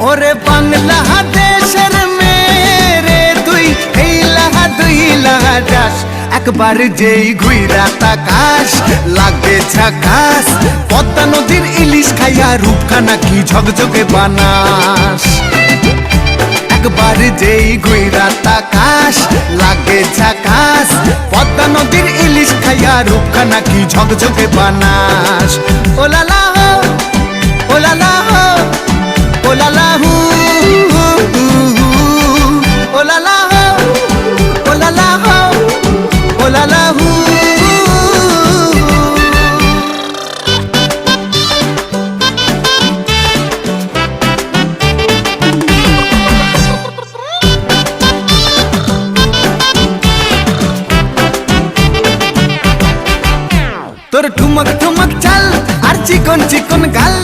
ওরে বাংলাদেশের মেরে তুই এই লাহা দুই লাহা যাস একবার যেই ঘুইরা তাকাস লাগে ঝাকাস পদ্মা নদীর ইলিশ খাইয়া রূপখানা কি ঝকঝকে বানাস একবার যেই ঘুইরা তাকাস লাগে ঝাকাস পদ্মা নদীর ইলিশ খাইয়া রূপখানা কি ঝকঝকে বানাস ওলালা হো ওলালা হো ওলালা হু ওলালা হো ওলালা হো ওলালা হু তোর ঠুমক ঠুমক চাল আর চিকন চিকন গাল